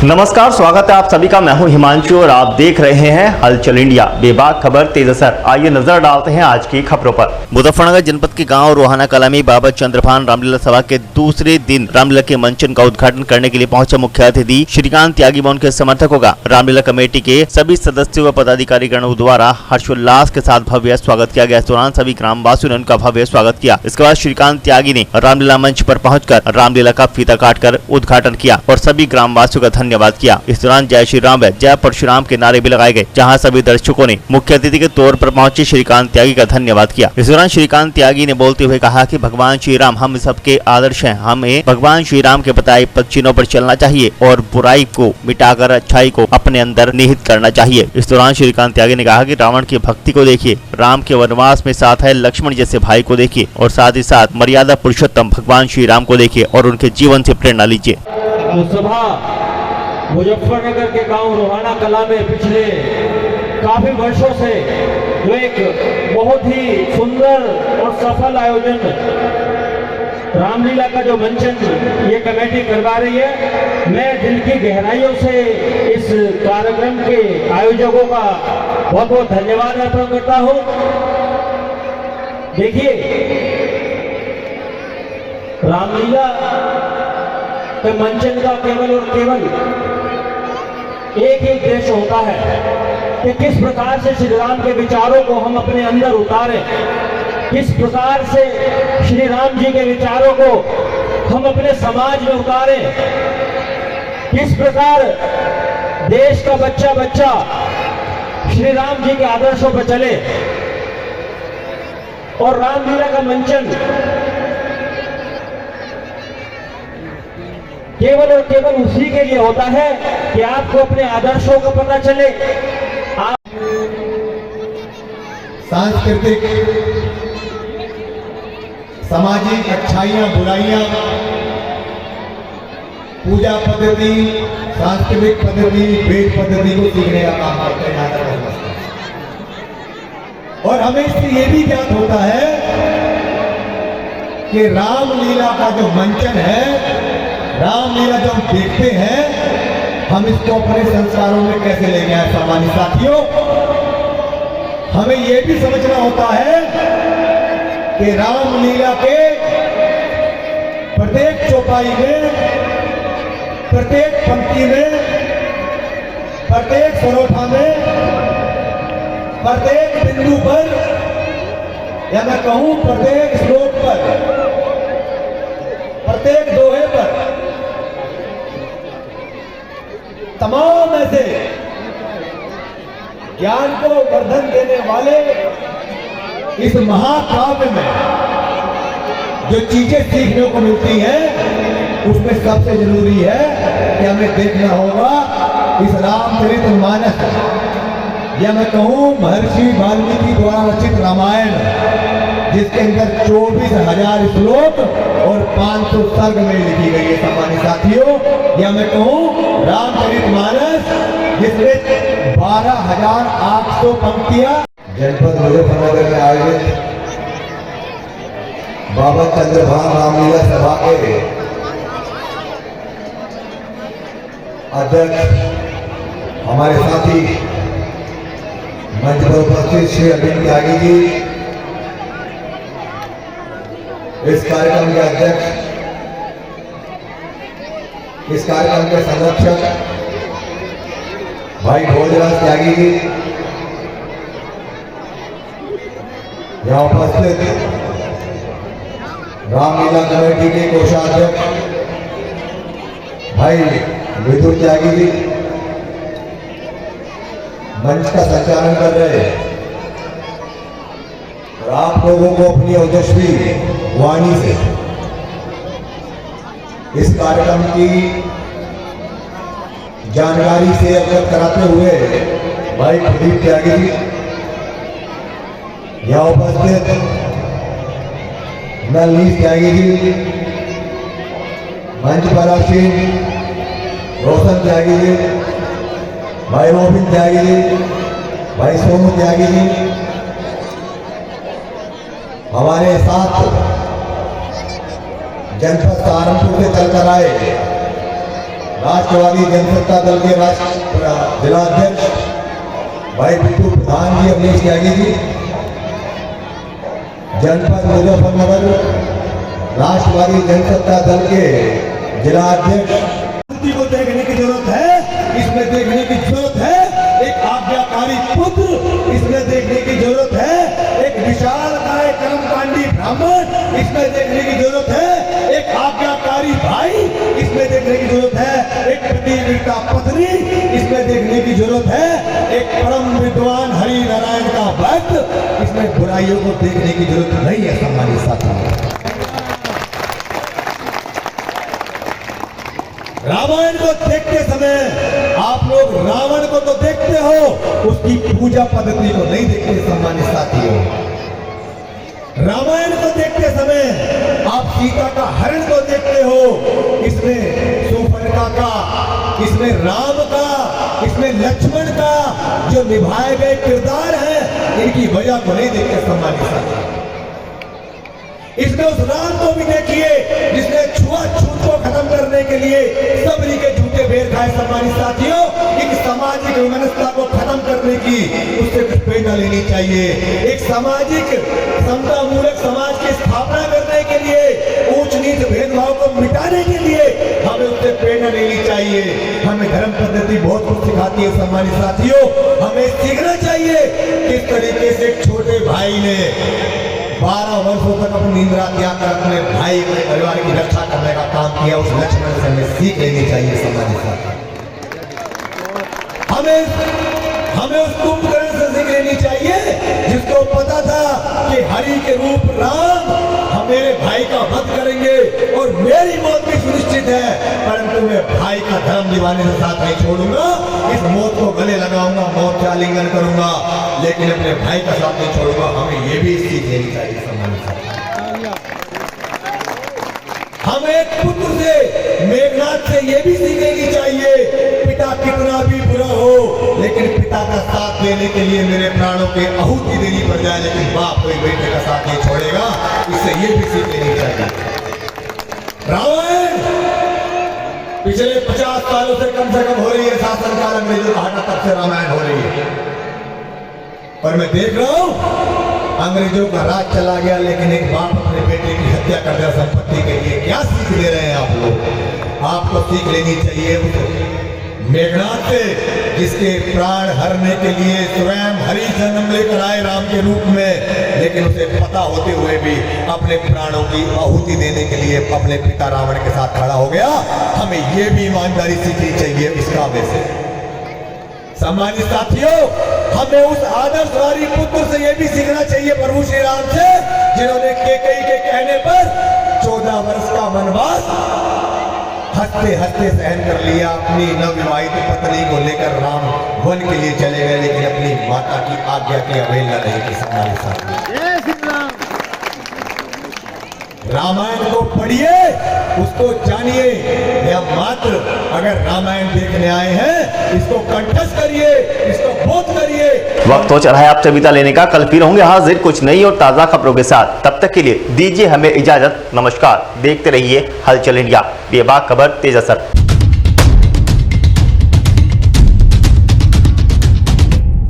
नमस्कार, स्वागत है आप सभी का। मैं हूं हिमांशु और आप देख रहे हैं हलचल इंडिया। बेबाक खबर तेज असर। आइए नजर डालते हैं आज की खबरों पर। मुजफ्फरनगर जनपद के गांव रोहाना कला में बाबा चंद्रभान रामलीला सभा के दूसरे दिन रामलीला के मंचन का उद्घाटन करने के लिए पहुंचे मुख्य अतिथि श्रीकांत त्यागी व उनके समर्थकों का रामलीला कमेटी के सभी सदस्यों व पदाधिकारीगणों द्वारा हर्षोल्लास के साथ भव्य स्वागत किया गया। इस दौरान सभी ग्रामवासियों ने उनका भव्य स्वागत किया। इसके बाद श्रीकांत त्यागी ने रामलीला मंच पर पहुंचकर रामलीला का फीता काटकर उद्घाटन किया और सभी ग्रामवासियों का धन्यवाद किया। इस दौरान जय श्री राम व जय परशुराम के नारे भी लगाए गए, जहां सभी दर्शकों ने मुख्य अतिथि के तौर पर पहुंचे श्रीकांत त्यागी का धन्यवाद किया। इस दौरान श्रीकांत त्यागी ने बोलते हुए कहा कि भगवान श्री राम हम सबके आदर्श हैं। हमें भगवान श्री राम के बताए पद चिन्हों पर चलना चाहिए और बुराई को मिटाकर अच्छाई को अपने अंदर निहित करना चाहिए। इस दौरान श्रीकांत त्यागी ने कहा कि रावण की भक्ति को देखिए, राम के वनवास में साथ है लक्ष्मण जैसे भाई को देखिए और साथ ही साथ मर्यादा पुरुषोत्तम भगवान श्री राम को देखिए और उनके जीवन से प्रेरणा लीजिए। मुजफ्फरनगर के गांव रोहाना कला में पिछले काफी वर्षों से जो एक बहुत ही सुंदर और सफल आयोजन रामलीला का जो मंचन ये कमेटी करवा रही है, मैं दिल की गहराइयों से इस कार्यक्रम के आयोजकों का बहुत बहुत धन्यवाद अर्पण करता हूं। देखिए, रामलीला के मंचन का केवल और केवल एक ही उद्देश्य होता है कि किस प्रकार से श्री राम के विचारों को हम अपने अंदर उतारें, किस प्रकार से श्री राम जी के विचारों को हम अपने समाज में उतारें, किस प्रकार देश का बच्चा बच्चा श्री राम जी के आदर्शों पर चले। और रामलीला का मंचन केवल और केवल उसी के लिए होता है कि आपको अपने आदर्शों का पता चले। आप सांस्कृतिक सामाजिक अच्छाइयां बुराइयां, पूजा पद्धति, सांस्कृतिक पद्धति, वेद पद्धति को सीखने का काम करते हैं। और हमें इससे ये भी ज्ञात होता है कि रामलीला का जो मंचन है, रामलीला जो हम देखते हैं, हम इसको अपने संस्कारों में कैसे लेके आए। सम्मानित साथियों, हमें यह भी समझना होता है कि रामलीला के प्रत्येक चौपाई में, प्रत्येक पंक्ति में, प्रत्येक सरोठा में, प्रत्येक बिंदु पर, या मैं कहूं प्रत्येक श्लोक पर, प्रत्येक दोहे पर तमाम ऐसे ज्ञान को वर्धन देने वाले इस महाकाव्य में जो चीजें सीखने को मिलती हैं, उसमें सबसे जरूरी है कि हमें देखना होगा इस रामचरितमानस, या मैं कहूं महर्षि वाल्मीकि द्वारा रचित रामायण, जिसके अंदर 24,000 श्लोक और 500 सर्ग में लिखी गई है। सम्मानित साथियों, या मैं कहूं रामचरितमानस, जिसमें 12,800 पंक्तियां। जनपद मुजफ्फरनगर में आयोजित बाबा चंद्रभान रामलीला सभा के अध्यक्ष हमारे साथी मंच पर उपस्थित श्री अरविंद त्यागी जी, इस कार्यक्रम के अध्यक्ष, इस कार्यक्रम के संरक्षक भाई भोजराज त्यागी जी, यहाँ उपस्थित रामलीला कमेटी के कोषाध्यक्ष भाई विदुर त्यागी जी, मंच का संचालन कर रहे और आप लोगों को अपनी ओजस्वी वाणी से इस कार्यक्रम की जानकारी से अवगत कराते हुए भाई प्रदीप त्यागी जी, यहाँ उपस्थित नलनीश त्यागी जी, मंच पर आसीन रोशन त्यागी जी, भाई रोबिन त्यागी जी, भाई सोनू त्यागी जी, हमारे साथ जनपद सहारनपुर से चलकर आए राष्ट्रवादी जनता दल के जिलाध्यक्ष भाई बिट्टू प्रधान जी, अमरीश त्यागी जी, जनपद मुजफ्फरनगर राष्ट्रवादी जनता दल के जिलाध्यक्ष को देखने की जरूरत है, इसमें देखने की जरूरत है एक आज्ञाकारी पुत्र, इसमें देखने की जरूरत है एक विशालकाय कर्मकांडी ब्राह्मण, इसमें देखने की जरूरत है एक आज्ञाकारी भाई, इसमें देखने की जरूरत है एक पतिव्रता पत्नी, इसमें देखने की जरूरत है एक परम विद्वान हरि नारायण का भक्त, इसमें बुराइयों को देखने की जरूरत नहीं है। सम्मानित साथी, रामायण को देखते समय आप लोग रावण को तो देखते हो, उसकी पूजा पद्धति को नहीं देखते। सम्मानित साथियों, रामायण को देखते समय आप सीता का हरण को देखते हो, इसमें सुपर्णखा का, इसमें राम का, इसमें लक्ष्मण का जो निभाए गए किरदार हैं, इनकी वजह को नहीं देखते। सम्मानित साथियों, इसमें उस राम को भी देखिए जिसने छुआछूत को खत्म करने के लिए सबरी के झूठे बेर खाए। सम्मानित साथियों, एक सामाजिक विमनस्ता को खत्म करने की उससे कुछ प्रेरणा लेनी चाहिए। एक सामाजिक समता मूलक समाज की स्थापना करने के लिए, ऊंच नीच भेदभाव को मिटाने के लिए हमें उससे प्रेरणा लेनी चाहिए। हमें धर्म पद्धति बहुत कुछ सिखाती है। सम्मानित साथियों, हमें सीखना चाहिए किस तरीके से एक छोटे भाई ने 12 वर्षों तक अपनी निंद्रा त्याग कर अपने भाई अपने परिवार की रक्षा करने का काम किया। उस लक्ष्मण से हमें सीख लेनी चाहिए। सम्मानित साथी, हमें उस कुंभकर्ण से सीख लेनी चाहिए जिसको पता था कि हरि के रूप राम हम मेरे भाई का वध करेंगे और मेरी मौत भी सुनिश्चित है, परंतु मैं भाई का धर्म निभाने से साथ नहीं छोड़ूंगा। इस मौत को गले लगाऊंगा, मौत का आलिंगन करूंगा, लेकिन अपने भाई का साथ नहीं छोड़ूंगा। हमें ये भी सीख लेनी चाहिए। सम्मानित साथी, हमें एक पुत्र से, मेघनाथ से ये भी सीख लेनी चाहिए, पिता कितना भी बुरा हो लेकिन पिता का साथ देने के लिए मेरे प्राणों के आहुति देनी पड़ जाए, लेकिन बाप कोई बेटे का साथ नहीं छोड़ेगा। इससे ये भी सीख लेनी चाहिए। रामायण पिछले 50 सालों से कम हो रही है, शासनकाल अंग्रेजों का हटा तब से रामायण हो रही है, पर मैं देख रहा हूं अंग्रेजों का राज चला गया, लेकिन एक बाप अपने बेटे की हत्या कर दिया संपत्ति के लिए। क्या सीख दे रहे हैं आप लोग? आपको सीख लेनी चाहिए मेघनाथ से, जिसके प्राण हरने के लिए स्वयं हरि जन्म लेकर आए राम के रूप में, लेकिन उसे पता होते हुए भी अपने प्राणों की आहुति देने के लिए अपने पिता रावण के साथ खड़ा हो गया। हमें ये भी ईमानदारी सीखनी चाहिए इस काव्य से। सम्मानित साथियों, हमें उस आदर्शवादी पुत्र से यह भी सीखना चाहिए प्रभु श्री राम से, जिन्होंने कैकेयी के कहने पर 14 वर्ष का वनवास हंसते हंसते सहन कर लिया। अपनी नवविवाहित पत्नी को लेकर राम वन के लिए चले गए, लेकिन अपनी माता की आज्ञा की अवहेलना नहीं की। सम्मानित साथियों, रामायण को पढ़िए, उसको जानिए, या मात्र अगर रामायण देखने आए हैं इसको कंठस्थ करिए, इसको बोध करिए। वक्त हो चला है आपसे विदा लेने का। कल फिर होंगे हाजिर कुछ नई और ताजा खबरों के साथ। तब तक के लिए दीजिए हमें इजाजत। नमस्कार। देखते रहिए हलचल इंडिया, बेबाक खबर तेज असर।